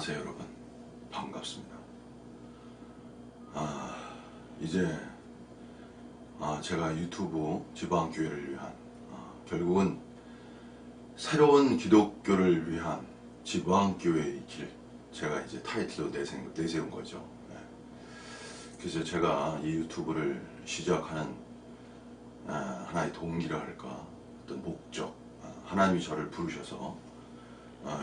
안녕하세요 여러분, 반갑습니다. 이제 제가 유튜브 지방교회를 위한 결국은 새로운 기독교를 위한 지방교회의 길, 제가 이제 타이틀로 내세운 거죠. 그래서 제가 이 유튜브를 시작하는 하나의 동기라 할까, 어떤 목적, 하나님이 저를 부르셔서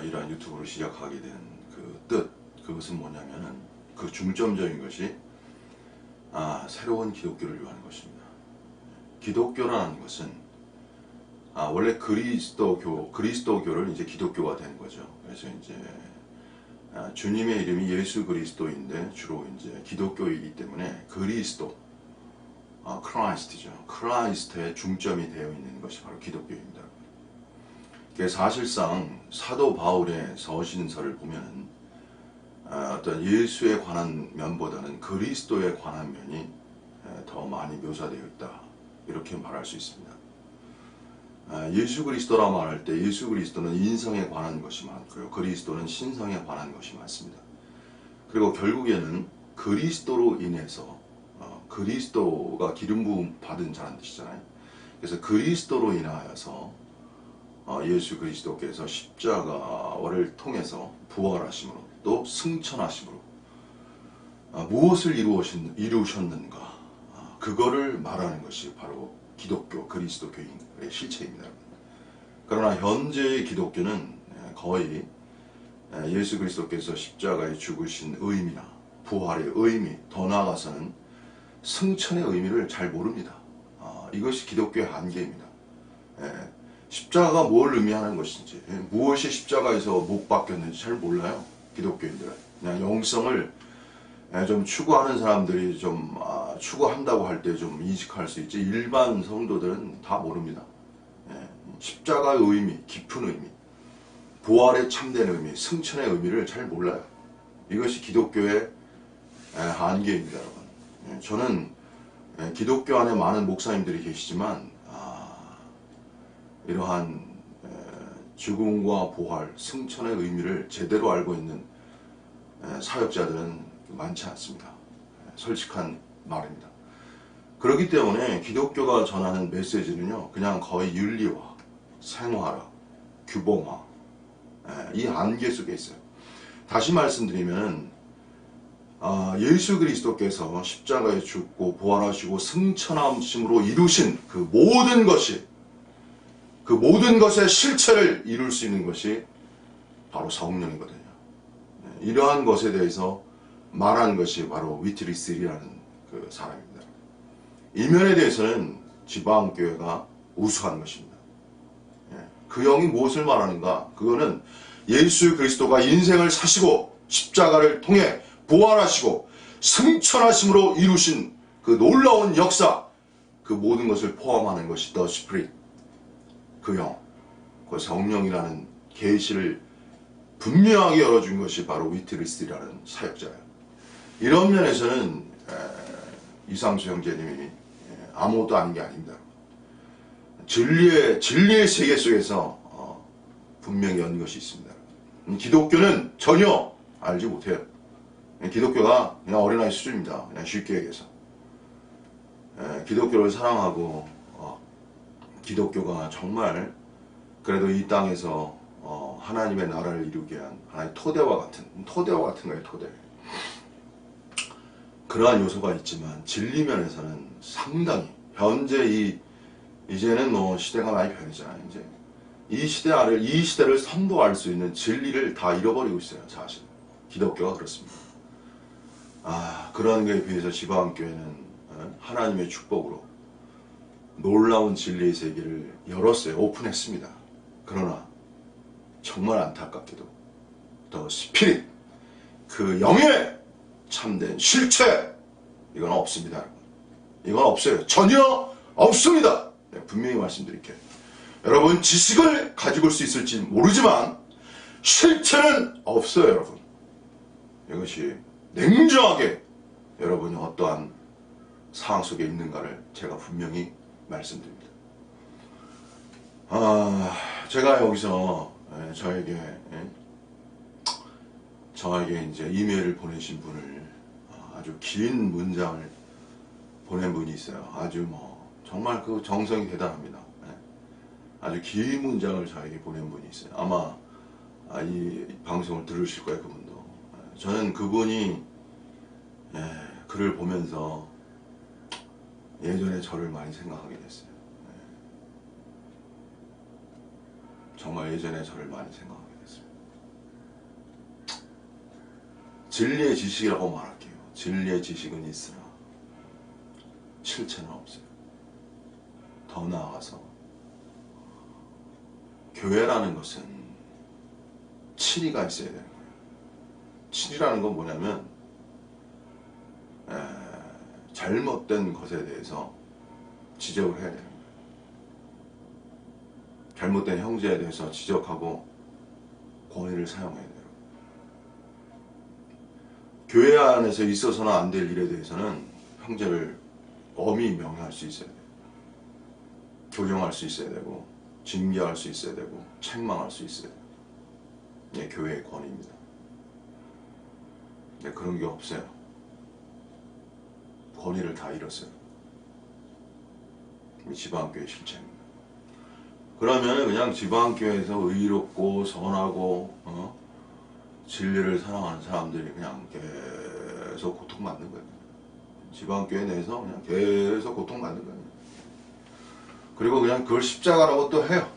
이러한 유튜브를 시작하게 된 그 뜻, 그것은 뭐냐면은 그 중점적인 것이 새로운 기독교를 위한 것입니다. 기독교라는 것은 원래 그리스도교를 이제 기독교가 된 거죠. 그래서 이제 주님의 이름이 예수 그리스도인데 주로 이제 기독교이기 때문에 그리스도, 크라이스트죠. 크라이스트에 중점이 되어 있는 것이 바로 기독교입니다. 사실상 사도 바울의 서신서를 보면은 어떤 예수에 관한 면보다는 그리스도에 관한 면이 더 많이 묘사되어 있다, 이렇게 말할 수 있습니다. 예수 그리스도라 말할 때 예수 그리스도는 인성에 관한 것이 많고요, 그리스도는 신성에 관한 것이 많습니다. 그리고 결국에는 그리스도로 인해서 그리스도가 기름 부음 받은 자라는 뜻이잖아요. 그래서 그리스도로 인하여서 예수 그리스도께서 십자가를 통해서 부활하심으로 또 승천하심으로 무엇을 이루셨는가, 그거를 말하는 것이 바로 기독교, 그리스도교인의 실체입니다. 그러나 현재의 기독교는 거의 예수 그리스도께서 십자가에 죽으신 의미나 부활의 의미, 더 나아가서는 승천의 의미를 잘 모릅니다. 이것이 기독교의 한계입니다. 십자가가 뭘 의미하는 것인지, 무엇이 십자가에서 못 박혔는지 잘 몰라요, 기독교인들은. 그냥 영성을 좀 추구하는 사람들이 좀 추구한다고 할 때 좀 인식할 수 있지, 일반 성도들은 다 모릅니다. 십자가의 의미, 깊은 의미, 부활의 참된 의미, 승천의 의미를 잘 몰라요. 이것이 기독교의 한계입니다, 여러분. 저는 기독교 안에 많은 목사님들이 계시지만 이러한 죽음과 부활, 승천의 의미를 제대로 알고 있는 사역자들은 많지 않습니다. 솔직한 말입니다. 그렇기 때문에 기독교가 전하는 메시지는요, 그냥 거의 윤리화, 생활화, 규범화, 이 한계 속에 있어요. 다시 말씀드리면 예수 그리스도께서 십자가에 죽고 부활하시고 승천하심으로 이루신 그 모든 것의 실체를 이룰 수 있는 것이 바로 성령이거든요. 이러한 것에 대해서 말한 것이 바로 위트리스라는 그 사람입니다. 이면에 대해서는 지방교회가 우수한 것입니다. 그 영이 무엇을 말하는가? 그거는 예수 그리스도가 인생을 사시고 십자가를 통해 부활하시고 승천하심으로 이루신 그 놀라운 역사, 그 모든 것을 포함하는 것이 The Spirit, 그 영, 그 성령이라는 계시를 분명하게 열어준 것이 바로 위트리스라는 사역자예요. 이런 면에서는 이상수 형제님이 아무것도 아닌 게 아닙니다. 진리의 세계 속에서 분명히 연 것이 있습니다. 기독교는 전혀 알지 못해요. 기독교가 그냥 어린아이 수준입니다. 그냥 쉽게 얘기해서. 기독교를 사랑하고 기독교가 정말 그래도 이 땅에서 하나님의 나라를 이루게 한 하나의 토대와 같은 거예요, 토대. 그러한 요소가 있지만 진리 면에서는 상당히 현재 이제는 뭐 시대가 많이 변했잖아요. 이제 이 시대를 선도할 수 있는 진리를 다 잃어버리고 있어요, 사실. 기독교가 그렇습니다. 그런 거에 비해서 지방교회는 하나님의 축복으로 놀라운 진리의 세계를 열었어요. 오픈했습니다. 그러나 정말 안타깝게도 더 스피릿, 그 영의 참된 실체, 이건 없습니다, 여러분. 이건 없어요. 전혀 없습니다. 분명히 말씀드릴게요. 여러분, 지식을 가지고 올 수 있을지 모르지만 실체는 없어요, 여러분. 이것이 냉정하게 여러분이 어떠한 상황 속에 있는가를 제가 분명히 말씀드립니다. 제가 여기서 저에게 저에게 이제 이메일을 보내신 분을 아주 긴 문장을 보낸 분이 있어요. 아주 뭐 정말 그 정성이 대단합니다. 예. 아주 긴 문장을 저에게 보낸 분이 있어요. 아마 이 방송을 들으실 거예요, 그분도. 예. 저는 그분이 글을 보면서 예전에 저를 많이 생각하게 됐어요. 예. 정말 예전에 저를 많이 생각하게 됐습니다. 진리의 지식이라고 말할게요. 진리의 지식은 있으나 실체는 없어요. 더 나아가서 교회라는 것은 친의가 있어야 되는 거예요. 친의라는 건 뭐냐면 잘못된 것에 대해서 지적을 해야 되는 거예요. 잘못된 형제에 대해서 지적하고 권위를 사용해야 돼요. 교회 안에서 있어서는 안 될 일에 대해서는 형제를 엄히 명예할 수 있어야 돼요. 교정할 수 있어야 되고 징계할 수 있어야 되고 책망할 수 있어야 돼요. 이게 교회의 권위입니다. 근데 그런 게 없어요. 권위를 다 잃었어요. 지방교회 실체입니다. 그러면 그냥 지방교회에서 의롭고 선하고 진리를 사랑하는 사람들이 그냥 계속 고통받는 거예요. 지방교회 내에서 그냥 계속 고통받는 거예요. 그리고 그냥 그걸 십자가라고 또 해요.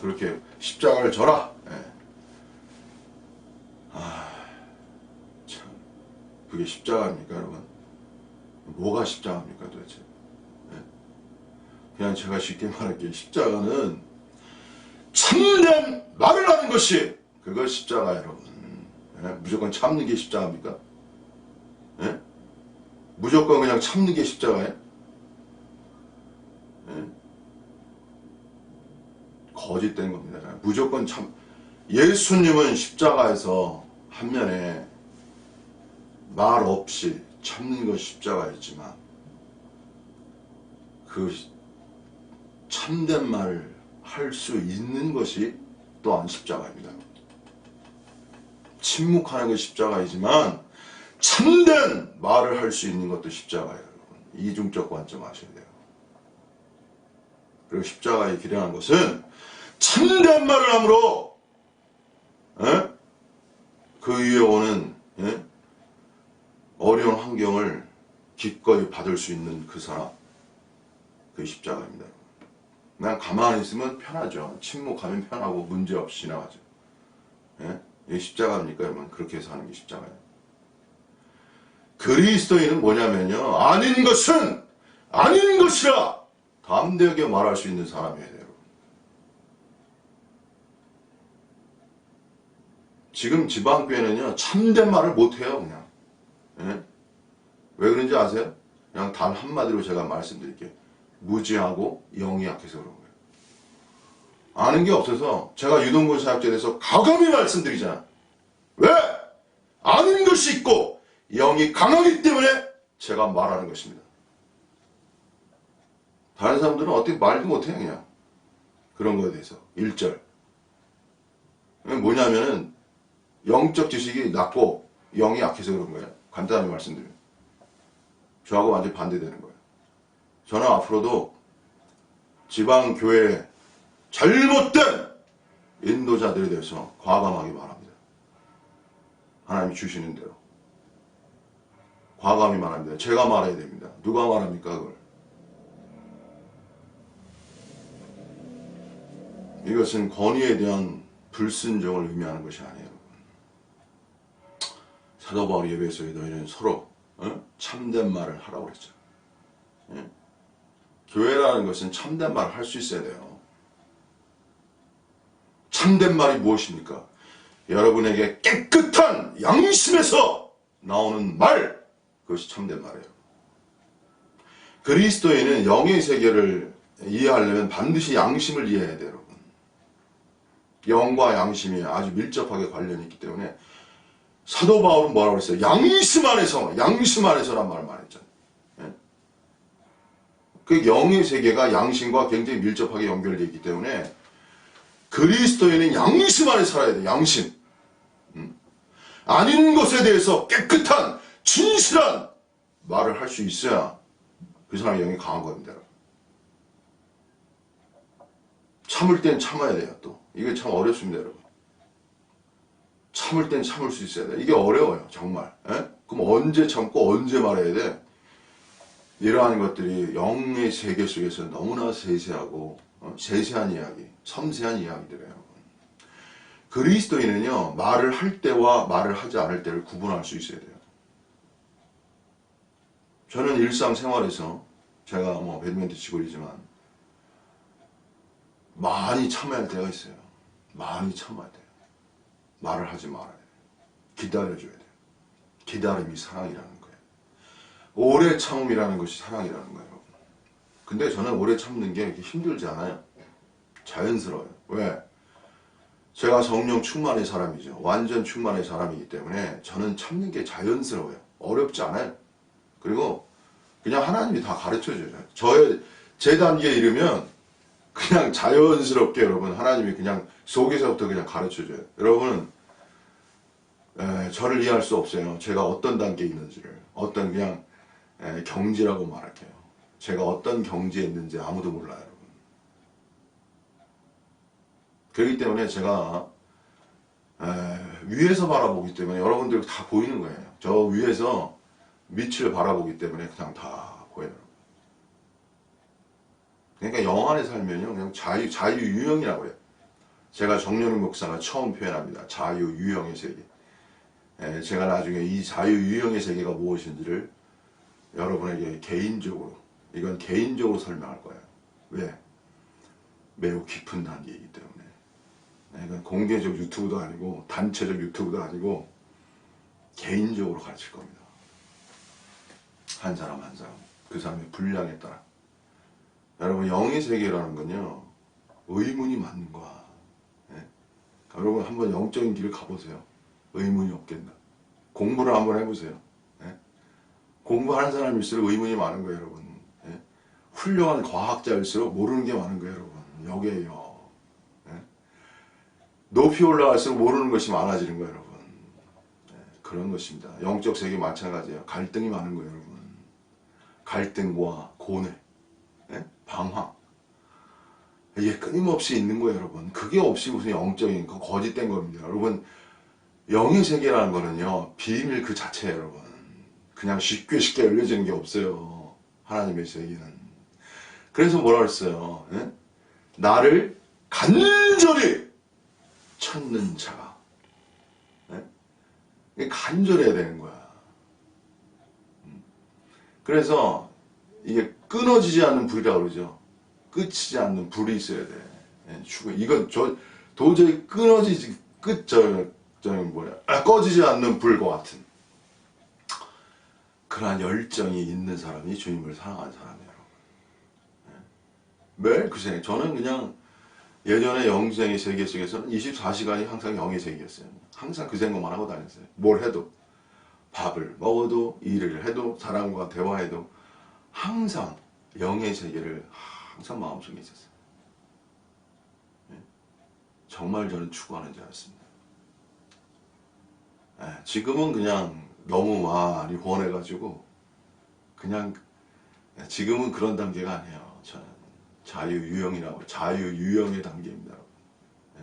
그렇게 십자가를 져라. 참 그게 십자가입니까, 여러분? 뭐가 십자가입니까, 도대체? 그냥 제가 쉽게 말할게요. 십자가는 참된 말을 하는 것이 그거 십자가, 여러분. 무조건 참는 게 십자가입니까? 무조건 그냥 참는 게 십자가예요? 거짓된 겁니다. 무조건 참. 예수님은 십자가에서 한 면에 말 없이 참는 것이 십자가였지만 그 참된 말을 할 수 있는 것이 또한 십자가입니다. 침묵하는 것이 십자가이지만 참된 말을 할 수 있는 것도 십자가예요. 여러분. 이중적 관점 아셔야 돼요. 그리고 십자가에 기량한 것은 참된 말을 함으로 그 위에 오는 어려운 환경을 기꺼이 받을 수 있는 그 사람, 그 십자가입니다. 그냥 가만히 있으면 편하죠. 침묵하면 편하고 문제없이 지나가죠. 이게 십자가입니까? 여러분? 그렇게 해서 하는 게 십자가예요. 그리스도인은 뭐냐면요, 아닌 것은 아닌 것이라 담대하게 말할 수 있는 사람이에요, 여러분. 지금 지방교회는요, 참된 말을 못해요, 그냥. 왜 그런지 아세요? 그냥 단 한마디로 제가 말씀드릴게요. 무지하고 영이 약해서 그런 거예요. 아는 게 없어서 제가 유동근 사역자에 대해서 과감히 말씀드리잖아. 왜? 아는 것이 있고 영이 강하기 때문에 제가 말하는 것입니다. 다른 사람들은 어떻게 말도 못해요, 그냥. 그런 거에 대해서. 1절. 뭐냐면은 영적 지식이 낮고 영이 약해서 그런 거예요. 간단하게 말씀드려요. 저하고 완전히 반대되는 거예요. 저는 앞으로도 지방교회 잘못된 인도자들에 대해서 과감하게 말합니다. 하나님이 주시는 대로. 과감히 말합니다. 제가 말해야 됩니다. 누가 말합니까, 그걸? 이것은 권위에 대한 불순종을 의미하는 것이 아니에요. 사도 바울이 에베소에 너희는 서로 참된 말을 하라고 그랬죠. 교회라는 것은 참된 말을 할 수 있어야 돼요. 참된 말이 무엇입니까? 여러분에게 깨끗한 양심에서 나오는 말, 그것이 참된 말이에요. 그리스도인은 영의 세계를 이해하려면 반드시 양심을 이해해야 돼요, 여러분. 영과 양심이 아주 밀접하게 관련이 있기 때문에 사도 바울은 뭐라고 했어요? 양심 안에서란 말을 말했잖아요. 그 영의 세계가 양심과 굉장히 밀접하게 연결되어 있기 때문에 그리스도인은 양심 안에 살아야 돼요. 양심. 아닌 것에 대해서 깨끗한 진실한 말을 할 수 있어야 그 사람의 영이 강한 겁니다. 참을 땐 참아야 돼요. 또 이게 참 어렵습니다, 여러분. 참을 땐 참을 수 있어야 돼. 이게 어려워요, 정말. 에? 그럼 언제 참고 언제 말해야 돼? 이러한 것들이 영의 세계 속에서 너무나 세세하고 세세한 이야기, 섬세한 이야기들이에요. 그리스도인은요, 말을 할 때와 말을 하지 않을 때를 구분할 수 있어야 돼요. 저는 일상생활에서 제가 뭐 배드민턴 치고 있지만 많이 참아야 할 때가 있어요. 많이 참아야 돼요. 말을 하지 말아야 돼요. 기다려줘야 돼요. 기다림이 사랑이라는 거예요. 오래 참음이라는 것이 사랑이라는 거예요. 근데 저는 오래 참는 게 이렇게 힘들지 않아요. 자연스러워요. 왜? 제가 성령 충만의 사람이죠. 완전 충만의 사람이기 때문에 저는 참는 게 자연스러워요. 어렵지 않아요. 그리고 그냥 하나님이 다 가르쳐줘요. 제 단계에 이르면 그냥 자연스럽게 여러분 하나님이 그냥 속에서부터 그냥 가르쳐줘요. 여러분은 저를 이해할 수 없어요. 제가 어떤 단계에 있는지를. 어떤 그냥 경지라고 말할게요. 제가 어떤 경지에 있는지 아무도 몰라요. 여러분. 그렇기 때문에 제가 위에서 바라보기 때문에 여러분들 다 보이는 거예요. 저 위에서 밑을 바라보기 때문에 그냥 다 보여요. 그러니까 영 안에 살면요, 그냥 자유유형이라고 해요. 제가 정연욱 목사가 처음 표현합니다. 자유유형의 세계. 제가 나중에 이 자유유형의 세계가 무엇인지를 여러분에게 개인적으로, 이건 개인적으로 설명할 거예요. 왜? 매우 깊은 단계이기 때문에. 이건 공개적 유튜브도 아니고, 단체적 유튜브도 아니고, 개인적으로 가르칠 겁니다. 한 사람 한 사람, 그 사람의 분량에 따라. 여러분, 영의 세계라는 건요, 의문이 많는 거야. 예? 여러분 한번 영적인 길을 가보세요. 의문이 없겠나. 공부를 한번 해보세요. 예? 공부하는 사람일수록 의문이 많은 거예요, 여러분. 예? 훌륭한 과학자일수록 모르는 게 많은 거예요, 여러분. 여기에요. 예? 높이 올라갈수록 모르는 것이 많아지는 거예요, 여러분. 예? 그런 것입니다. 영적 세계 마찬가지예요. 갈등이 많은 거예요, 여러분. 갈등과 고뇌, 예? 방황. 이게 끊임없이 있는 거예요, 여러분. 그게 없이 무슨 영적인 거 거짓된 겁니다. 여러분, 영의 세계라는 거는요, 비밀 그 자체예요, 여러분. 그냥 쉽게 열려지는 게 없어요. 하나님의 세계는. 그래서 뭐라 그랬어요? 예? 나를 간절히 찾는 자가. 예? 간절해야 되는 거야. 그래서 이게 끊어지지 않는 불이라고 그러죠. 끝이지 않는 불이 있어야 돼. 예, 이건 도저히 꺼지지 않는 불과 같은 그러한 열정이 있는 사람이 주님을 사랑하는 사람이에요. 예. 매일 그 생각. 저는 그냥 예전에 영생의 세계 속에서는 24시간이 항상 영의 세계였어요. 항상 그 생각만 하고 다녔어요. 뭘 해도, 밥을 먹어도, 일을 해도, 사람과 대화해도 항상 영의 세계를 항상 마음속에 있었어요. 예? 정말 저는 추구하는 자였습니다. 예, 지금은 그냥 너무 많이 권해가지고 그냥 지금은 그런 단계가 아니에요. 저는 자유유형이라고 자유유형의 단계입니다. 예?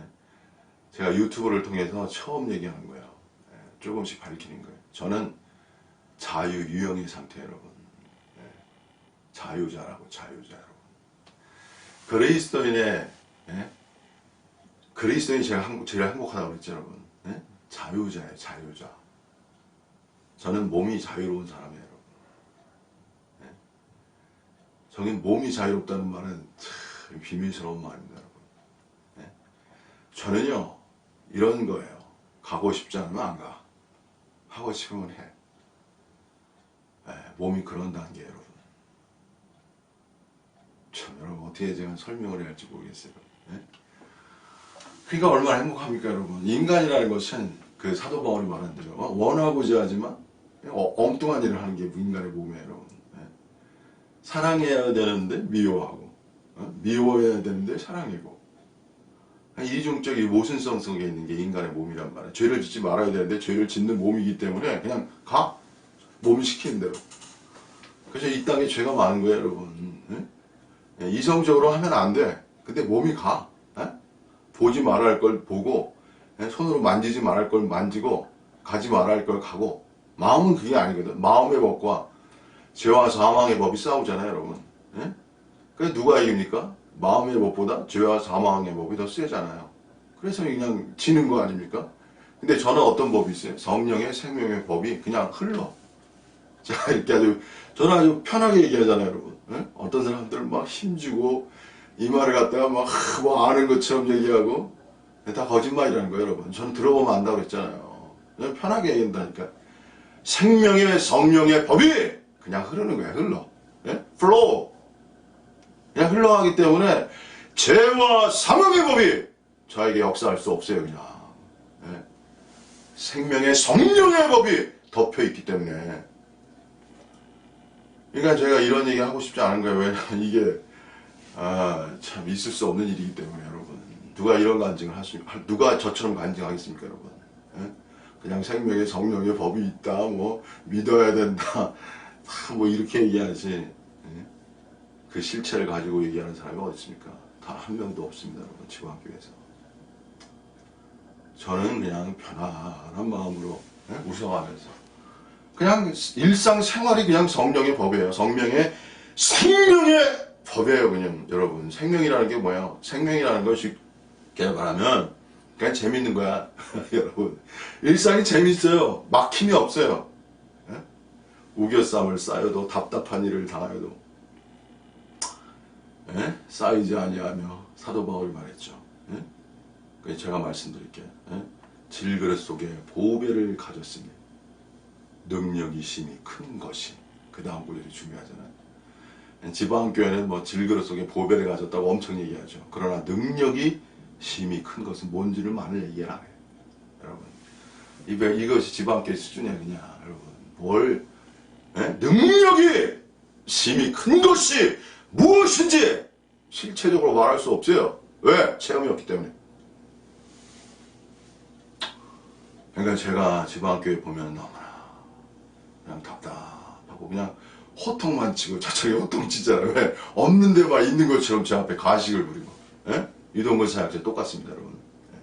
제가 유튜브를 통해서 처음 얘기하는 거예요. 예, 조금씩 밝히는 거예요. 저는 자유유형의 상태 여러분. 예, 자유자라고 자유자 여러분. 그리스도인의 예? 그리스도인이 제일 행복하다고 그랬죠 여러분. 예? 자유자예요. 자유자. 저는 몸이 자유로운 사람이에요 여러분. 예? 저긴 몸이 자유롭다는 말은 참 비밀스러운 말입니다 여러분. 예? 저는요 이런 거예요. 가고 싶지 않으면 안 가. 하고 싶으면 해. 예, 몸이 그런 단계예요 여러분. 참 여러분 어떻게 제가 설명을 해야 할지 모르겠어요. 예? 그러니까 얼마나 행복합니까 여러분. 인간이라는 것은 그 사도 바울이 말한 대로 원하고자 하지만 엉뚱한 일을 하는 게 인간의 몸이에요 여러분. 예? 사랑해야 되는데 미워하고 미워해야 되는데 사랑이고 이중적 이 모순성 속에 있는 게 인간의 몸이란 말이에요. 죄를 짓지 말아야 되는데 죄를 짓는 몸이기 때문에 그냥 가. 몸이 시키는 대로. 그래서 이 땅에 죄가 많은 거예요, 여러분. 예? 이성적으로 하면 안 돼. 근데 몸이 가. 예? 보지 말아야 할 걸 보고, 예? 손으로 만지지 말아야 할 걸 만지고, 가지 말아야 할 걸 가고. 마음은 그게 아니거든. 마음의 법과 죄와 사망의 법이 싸우잖아요, 여러분. 예? 그래서 누가 이깁니까? 마음의 법보다 죄와 사망의 법이 더 세잖아요. 그래서 그냥 지는 거 아닙니까? 근데 저는 어떤 법이 있어요? 성령의 생명의 법이 그냥 흘러. 자, 이렇게 저는 아주 편하게 얘기하잖아요, 여러분. 예? 어떤 사람들은 막 힘주고, 이 말을 갖다가 막, 뭐 아는 것처럼 얘기하고, 다 거짓말이라는 거예요, 여러분. 저는 들어보면 안다고 그랬잖아요. 그냥 편하게 얘기한다니까. 생명의 성령의 법이 그냥 흐르는 거야, 흘러. 예? flow. 그냥 흘러가기 때문에, 죄와 사망의 법이 저에게 역사할 수 없어요, 그냥. 예? 생명의 성령의 법이 덮여 있기 때문에. 그러니까 제가 이런 얘기 하고 싶지 않은 거예요. 왜냐면 이게 참 있을 수 없는 일이기 때문에 여러분. 누가 이런 간증을 누가 저처럼 간증하겠습니까, 여러분? 예? 그냥 생명의 성령의 법이 있다, 뭐 믿어야 된다, 뭐 이렇게 얘기하지. 예? 그 실체를 가지고 얘기하는 사람이 어디 있습니까? 단 한 명도 없습니다, 여러분. 지구학교에서. 저는 그냥 편안한 마음으로 웃어가면서. 그냥 일상생활이 그냥 성령의 법이에요. 생명의 법이에요, 그냥 여러분. 생명이라는 게 뭐예요? 생명이라는 것이 쉽게 말하면 그냥 재밌는 거야, 여러분. 일상이 재밌어요. 막힘이 없어요. 예? 우겨쌈을 쌓여도 답답한 일을 당하여도 예? 쌓이지 아니하며 사도 바울이 말했죠. 예? 그래서 제가 말씀드릴게요. 예? 질그릇 속에 보배를 가졌으니 능력이 심히 큰 것이. 그 다음 구절이 중요하잖아요. 지방교회는 뭐 질그릇 속에 보배를 가졌다고 엄청 얘기하죠. 그러나 능력이 심히 큰 것은 뭔지를 많이 얘기를 안 해요. 여러분. 이것이 지방교회 수준이야, 그냥. 여러분. 능력이 심히 큰 것이 무엇인지 실체적으로 말할 수 없어요. 왜? 체험이 없기 때문에. 그러니까 제가 지방교회 보면 너무나 그냥 답답하고 그냥 호통만 치고 저쪽에 호통 치잖아요. 왜? 없는 데만 있는 것처럼 제 앞에 가식을 부리고. 예? 이동근 사역자 똑같습니다, 여러분. 예.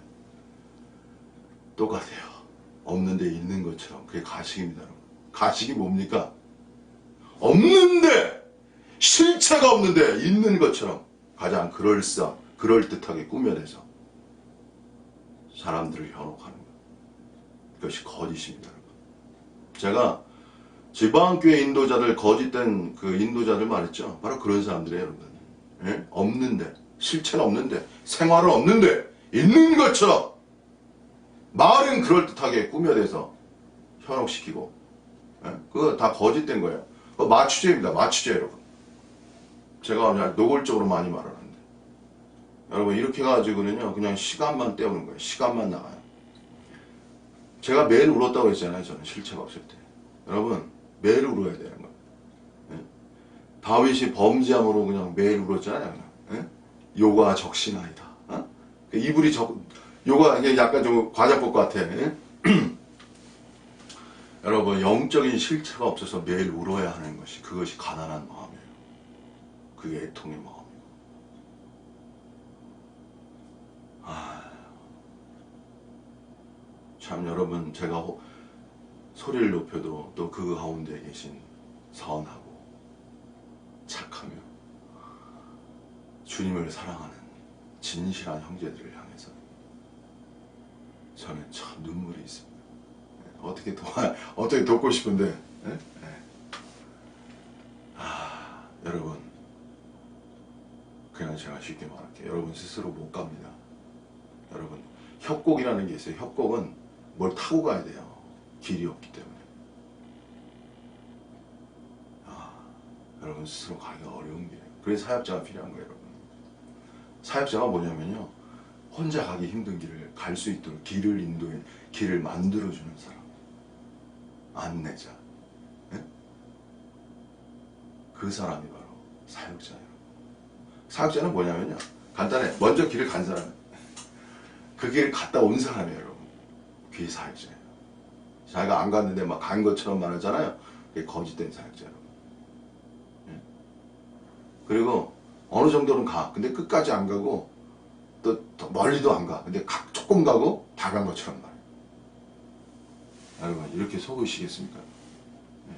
똑같아요. 없는 데 있는 것처럼. 그게 가식입니다, 여러분. 가식이 뭡니까? 없는데, 실체가 없는데 있는 것처럼 가장 그럴듯하게 꾸며내서 사람들을 현혹하는 것. 그것이 거짓입니다, 여러분. 제가 지방교회 인도자들, 거짓된 그 인도자들 말했죠. 바로 그런 사람들이에요, 여러분. 예? 없는데, 실체는 없는데, 생활은 없는데, 있는 것처럼 말은 그럴듯하게 꾸며내서 현혹시키고, 예? 그거 다 거짓된 거예요. 그거 마취제입니다, 마취제, 여러분. 제가 그냥 노골적으로 많이 말하는데. 여러분, 이렇게 가지고는요, 그냥 시간만 때우는 거예요. 시간만 나가요. 제가 매일 울었다고 했잖아요, 저는 실체가 없을 때. 여러분, 매일 울어야 되는 거예요. 예? 다윗이 범죄함으로 그냥 매일 울었잖아요. 그냥. 예? 요가 적신하이다. 어? 이불이 요가 약간 좀 과자법 같아. 예? 여러분, 영적인 실체가 없어서 매일 울어야 하는 것이, 그것이 가난한 마음이에요. 그게 애통의 마음이에요. 참 여러분, 제가 소리를 높여도 또 그 가운데 계신 선하고 착하며 주님을 사랑하는 진실한 형제들을 향해서 저는 참 눈물이 있습니다. 어떻게 돕고 싶은데, 여러분, 그냥 제가 쉽게 말할게요. 여러분 스스로 못 갑니다. 여러분, 협곡이라는 게 있어요. 협곡은 뭘 타고 가야 돼요. 길이 없기 때문에. 여러분 스스로 가기가 어려운 길이에요. 그래서 사역자가 필요한 거예요, 여러분. 사역자가 뭐냐면요, 혼자 가기 힘든 길을 갈 수 있도록 길을 만들어주는 사람, 안내자. 네? 그 사람이 바로 사역자예요. 사역자는 뭐냐면요, 간단해. 먼저 길을 간 사람이에요. 그 길을 갔다 온 사람이에요, 여러분. 그게 사역자예요. 자기가 안 갔는데 막 간 것처럼 말하잖아요. 그게 거짓된 사역자, 여러분. 예? 그리고 어느 정도는 가. 근데 끝까지 안 가고 또 멀리도 안 가. 근데 조금 가고 다 간 것처럼 말해요. 여러분, 이렇게 속으시겠습니까? 예?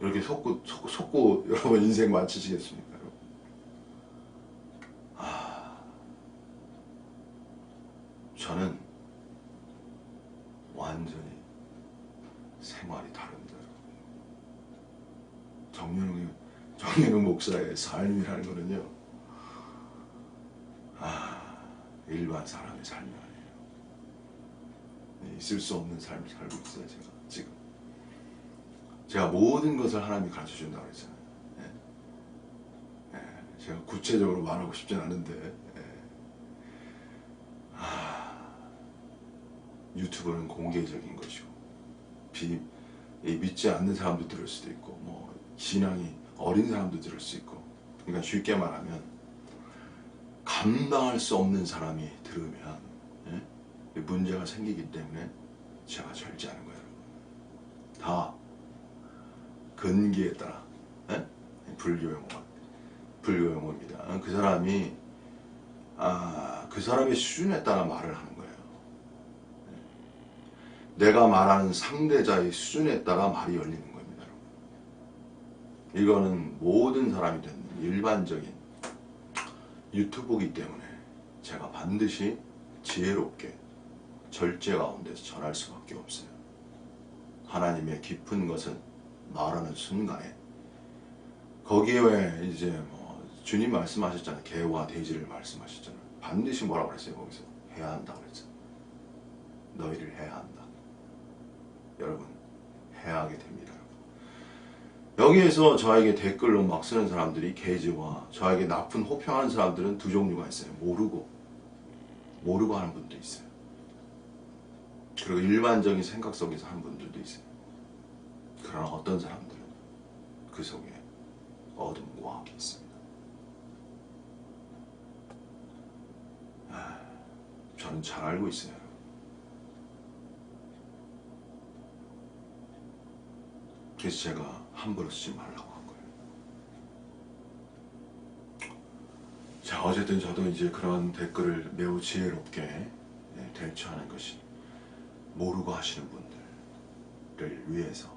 이렇게 속고 여러분 인생 마치시겠습니까? 여러분? 저는 완전히 생활이 다릅니다. 정윤웅 목사의 삶이라는 거는요, 일반 사람의 삶이 아니에요. 있을 수 없는 삶을 살고 있어요. 제가 지금 제가 모든 것을 하나님이 가르쳐 준다고 그랬잖아요. 제가 구체적으로 말하고 싶진 않은데, 유튜브는 공개적인 것이고, 믿지 않는 사람도 들을 수도 있고, 뭐 신앙이 어린 사람도 들을 수 있고, 그러니까 쉽게 말하면 감당할 수 없는 사람이 들으면 문제가 생기기 때문에 제가 절제하는 거예요. 다 근기에 따라, 불교 용어입니다. 그 사람의 수준에 따라 말을 하는 거예요. 내가 말하는 상대자의 수준에 따라 말이 열리는 겁니다. 이거는 모든 사람이 듣는 일반적인 유튜브이기 때문에 제가 반드시 지혜롭게 절제 가운데서 전할 수밖에 없어요. 하나님의 깊은 것은 말하는 순간에, 거기에 왜 이제 뭐 주님 말씀하셨잖아요. 개와 돼지를 말씀하셨잖아요. 반드시 뭐라고 그랬어요? 거기서 해야 한다고 그랬어요. 너희를 해야 한다. 여러분, 해야 하게 됩니다. 여기에서 저에게 댓글로 막 쓰는 사람들이 개지와 저에게 나쁜 호평하는 사람들은 두 종류가 있어요. 모르고 하는 분도 있어요. 그리고 일반적인 생각 속에서 하는 분들도 있어요. 그러나 어떤 사람들은 그 속에 어둠과 악이 있습니다. 저는 잘 알고 있어요. 그래서 제가 함부로 쓰지 말라고 한 거예요. 자, 어쨌든 저도 이제 그런 댓글을 매우 지혜롭게 대처하는 것이, 모르고 하시는 분들을 위해서,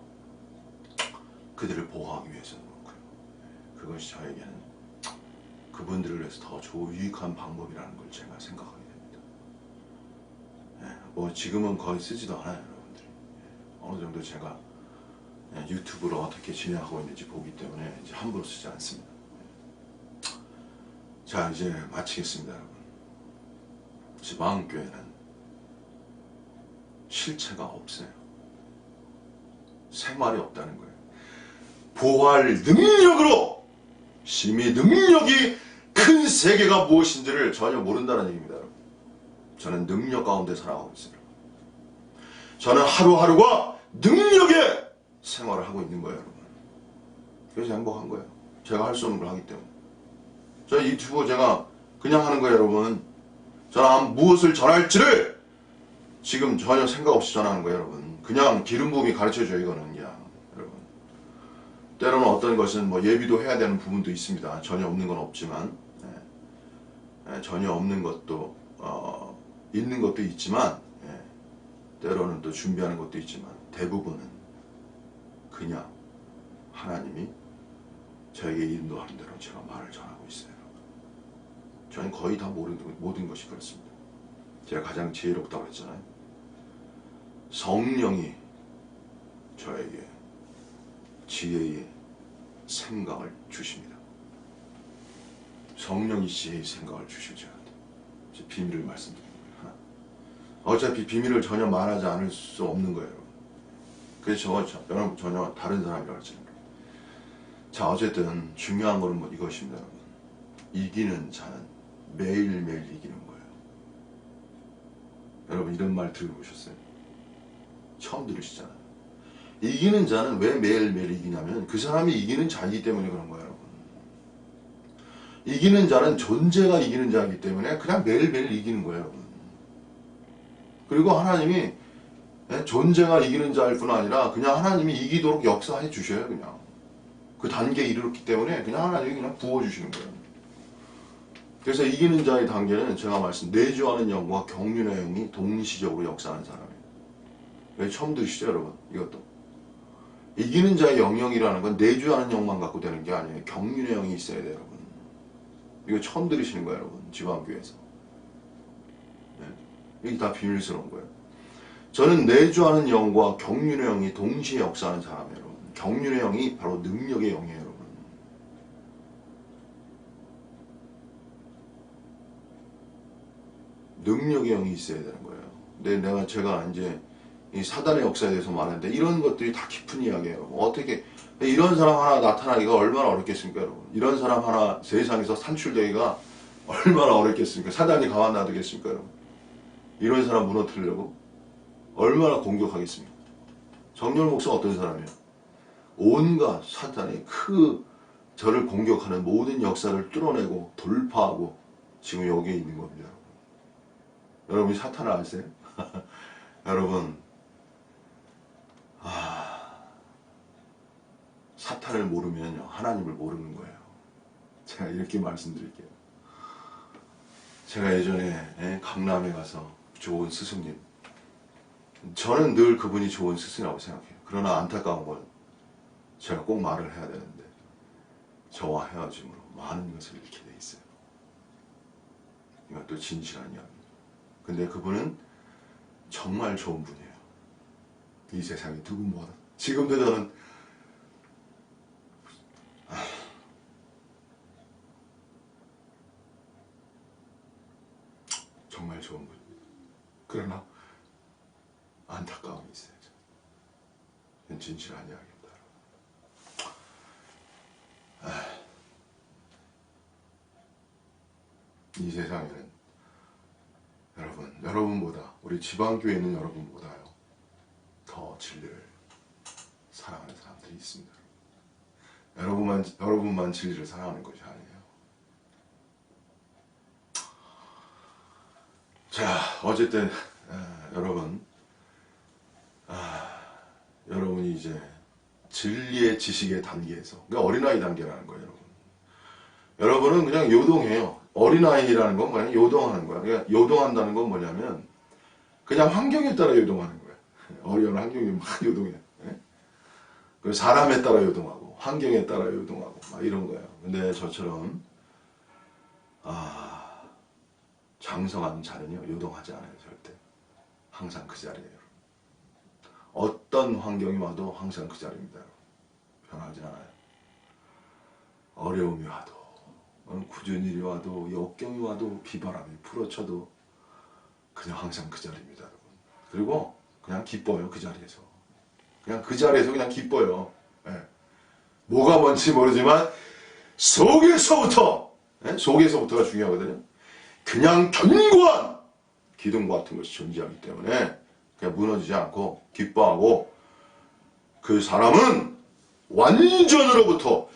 그들을 보호하기 위해서는 그렇고요. 그것이 저에게는 그분들을 위해서 더 유익한 방법이라는 걸 제가 생각하게 됩니다. 뭐 지금은 거의 쓰지도 않아요, 여러분들이. 어느 정도 제가 유튜브를 어떻게 진행하고 있는지 보기 때문에 이제 함부로 쓰지 않습니다. 자, 이제 마치겠습니다, 여러분. 지방교회는 실체가 없어요. 생활이 없다는 거예요. 부활 능력으로, 심히 능력이 큰 세계가 무엇인지를 전혀 모른다는 얘기입니다, 여러분. 저는 능력 가운데 살아가고 있습니다. 저는 하루하루가 능력의 생활을 하고 있는 거예요, 여러분. 그래서 행복한 거예요. 제가 할 수 없는 걸 하기 때문에. 저 유튜브 제가 그냥 하는 거예요, 여러분. 저는 무엇을 전할지를 지금 전혀 생각 없이 전하는 거예요, 여러분. 그냥 기름 부음이 가르쳐줘요, 이거는. 그냥, 여러분. 때로는 어떤 것은 뭐 예비도 해야 되는 부분도 있습니다. 전혀 없는 건 없지만, 전혀 없는 것도 있는 것도 있지만, 때로는 또 준비하는 것도 있지만, 대부분은 그냥 하나님이 저에게 인도하는 대로 제가 말을 전하고 있어요. 저는 거의 다 모든 것이 그렇습니다. 제가 가장 지혜롭다고 했잖아요. 성령이 저에게 지혜의 생각을 주십니다. 성령이 지혜의 생각을 주시고 저한테 비밀을 말씀드립니다. 어차피 비밀을 전혀 말하지 않을 수 없는 거예요. 그래서 여러분 전혀 다른 사람이라고 했잖아요. 자, 어쨌든 중요한 거는 뭐 이것입니다, 여러분. 이기는 자는 매일매일 이기는 거예요. 여러분 이런 말 들어보셨어요? 처음 들으시잖아요. 이기는 자는 왜 매일매일 이기냐면 그 사람이 이기는 자이기 때문에 그런 거예요, 여러분. 이기는 자는 존재가 이기는 자이기 때문에 그냥 매일매일 이기는 거예요, 여러분. 그리고 하나님이 존재가 이기는 자일 뿐 아니라 그냥 하나님이 이기도록 역사해 주셔요. 그냥 그 단계에 이르렀기 때문에 그냥 하나님이 그냥 부어주시는 거예요. 그래서 이기는 자의 단계는 제가 내주하는 영과 경륜의 영이 동시적으로 역사하는 사람이에요. 왜 처음 들으시죠 여러분? 이것도 이기는 자의 영역이라는 건 내주하는 영만 갖고 되는 게 아니에요. 경륜의 영이 있어야 돼요 여러분. 이거 처음 들으시는 거예요 여러분. 지방교회에서. 이게 다 비밀스러운 거예요. 저는 내주하는 영과 경륜의 영이 동시에 역사하는 사람이에요 여러분. 경륜의 영이 바로 능력의 영이에요 여러분. 능력의 영이 있어야 되는 거예요. 근데 제가 이제 이 사단의 역사에 대해서 말하는데 이런 것들이 다 깊은 이야기예요. 어떻게 이런 사람 하나 나타나기가 얼마나 어렵겠습니까 여러분. 이런 사람 하나 세상에서 산출되기가 얼마나 어렵겠습니까. 사단이 가만 놔두겠습니까 여러분. 이런 사람 무너뜨리려고 얼마나 공격하겠습니까. 정렬 목사 어떤 사람이에요. 온갖 사탄이 저를 공격하는 모든 역사를 뚫어내고 돌파하고 지금 여기에 있는 겁니다. 여러분이 사탄을 아세요? 여러분 사탄을 모르면요 하나님을 모르는 거예요. 제가 이렇게 말씀드릴게요. 제가 예전에 강남에 가서 좋은 스승님, 저는 늘 그분이 좋은 스승이라고 생각해요. 그러나 안타까운 건 제가 꼭 말을 해야 되는데 저와 헤어짐으로 많은 것을 잃게 돼 있어요. 이것도 진실한 이야기입니다. 근데 그분은 정말 좋은 분이에요. 이 세상에 누구보다. 지금도 저는 정말 좋은 분. 그러나 안타까움이 있어요. 이건 진실한 이야기입니다. 이 세상에는 여러분보다 우리 지방교회에 있는 여러분보다요 더 진리를 사랑하는 사람들이 있습니다. 여러분만 진리를 사랑하는 것이 아니에요. 자, 어쨌든 여러분이 이제 진리의 지식의 단계에서, 그러니까 어린아이 단계라는 거예요, 여러분. 여러분은 그냥 요동해요. 어린아이라는 건 뭐냐면 요동하는 거야. 그러니까 요동한다는 건 뭐냐면 그냥 환경에 따라 요동하는 거야. 어려운 환경이 막 요동해. 그 사람에 따라 요동하고 환경에 따라 요동하고 막 이런 거예요. 근데 저처럼 장성한 자는요 요동하지 않아요. 절대. 항상 그 자리예요. 어떤 환경이 와도 항상 그 자리입니다. 변하지 않아요. 어려움이 와도 굳은 일이 와도 역경이 와도 비바람이 불어쳐도 그냥 항상 그 자리입니다. 여러분. 그리고 그냥 기뻐요. 그 자리에서. 그냥 그 자리에서 그냥 기뻐요. 뭐가 뭔지 모르지만 속에서부터가 중요하거든요. 그냥 견고한 기둥과 같은 것이 존재하기 때문에 그냥 무너지지 않고 기뻐하고 그 사람은 완전으로부터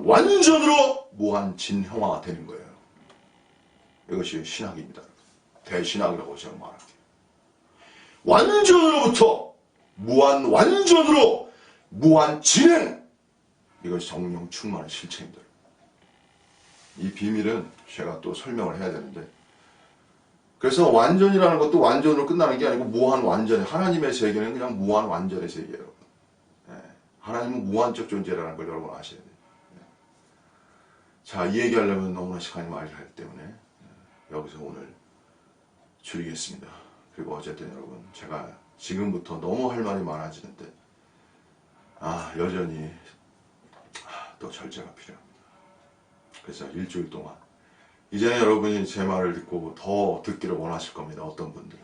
완전으로 무한 진형화가 되는 거예요. 이것이 신학입니다. 대신학이라고 제가 말할게요. 완전으로부터 완전으로 무한 진행. 이것이 성령 충만의 실체입니다. 이 비밀은 제가 또 설명을 해야 되는데, 그래서 완전이라는 것도 완전으로 끝나는 게 아니고 무한 완전해. 하나님의 세계는 그냥 무한 완전의 세계예요. 하나님은 무한적 존재라는 걸 여러분 아셔야 돼요. 자, 이 얘기하려면 너무나 시간이 많이 가기 때문에 여기서 오늘 줄이겠습니다. 그리고 어쨌든 여러분, 제가 지금부터 너무 할 말이 많아지는데 여전히 또 절제가 필요합니다. 그래서 일주일 동안 이제는 여러분이 제 말을 듣고 더 듣기를 원하실 겁니다. 어떤 분들은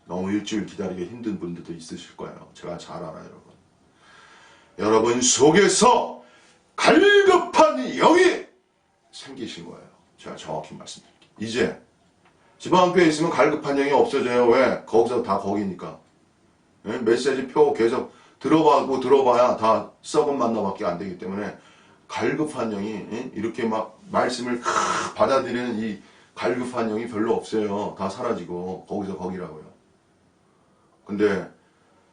너무 일주일 기다리기 힘든 분들도 있으실 거예요. 제가 잘 알아요. 여러분 속에서 갈급한 영이 생기신 거예요. 제가 정확히 말씀드릴게요. 이제 지방교회에 있으면 갈급한 영이 없어져요. 왜? 거기서 다 거기니까. 메시지 표 계속 들어봐야 다 썩은 만나밖에 안 되기 때문에 갈급한 영이 이렇게 막 말씀을 받아들이는 이 갈급한 영이 별로 없어요. 다 사라지고 거기서 거기라고요. 근데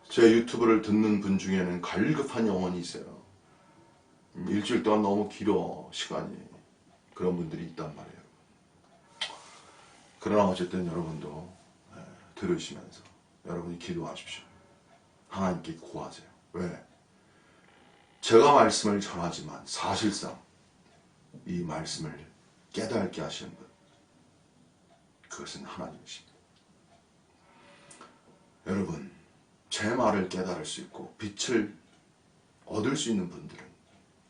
제 유튜브를 듣는 분 중에는 갈급한 영혼이 있어요. 일주일 동안 너무 길어 시간이. 그런 분들이 있단 말이에요. 그러나 어쨌든 여러분도 들으시면서 여러분이 기도하십시오. 하나님께 구하세요. 왜? 제가 말씀을 전하지만 사실상 이 말씀을 깨닫게 하시는 분, 그것은 하나님이십니다. 여러분, 제 말을 깨달을 수 있고 빛을 얻을 수 있는 분들은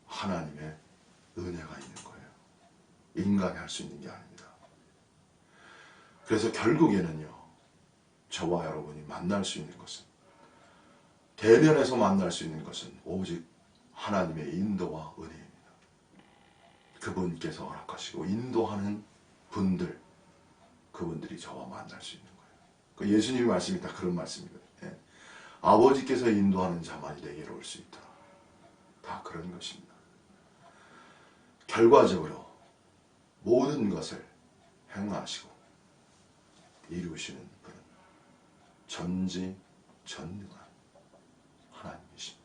하나님의 은혜가 있는 거예요. 인간이 할 수 있는 게 아닙니다. 그래서 결국에는요, 저와 여러분이 만날 수 있는 것은, 대면에서 만날 수 있는 것은 오직 하나님의 인도와 은혜입니다. 그분께서 허락하시고 인도하는 분들, 그분들이 저와 만날 수 있는 거예요. 그 예수님의 말씀이 다 그런 말씀이거든요. 예. 아버지께서 인도하는 자만이 내게로 올 수 있다. 다 그런 것입니다. 결과적으로 모든 것을 행하시고 이루시는 분은 전지전능한 하나님이십니다.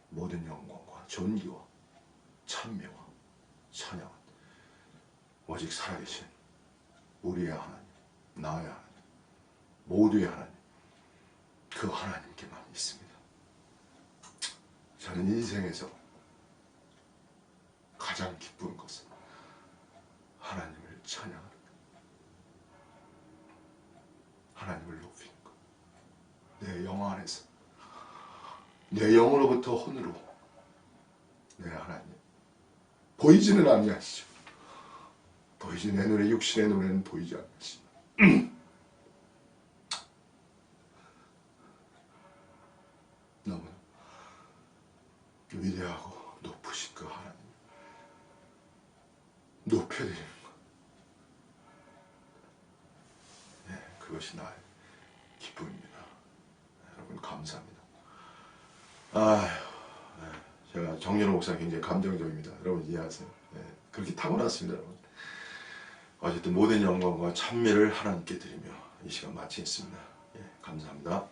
모든 영광과 존귀와 찬미와 찬양은 오직 살아계신 우리의 하나님, 나의 하나님, 모두의 하나님, 그 하나님께만 있습니다. 저는 인생에서 가장 기쁜 것은 하나님을 찬양하는 것, 하나님을 높이는 것, 내 영 안에서, 내 영으로부터 혼으로 내 하나님, 보이지는 아니하시죠. 보이지 내 눈에, 육신의 눈에는 보이지 않으시지만 너무나 위대하고 높으신 그 하나님 높여드리는 것, 네, 그것이 나의 기쁨입니다. 여러분 감사합니다. 네, 제가 정연호 목사 굉장히 감정적입니다. 여러분 이해하세요? 네, 그렇게 타고났습니다. 여러분. 어쨌든 모든 영광과 찬미를 하나님께 드리며 이 시간 마치겠습니다. 예, 감사합니다.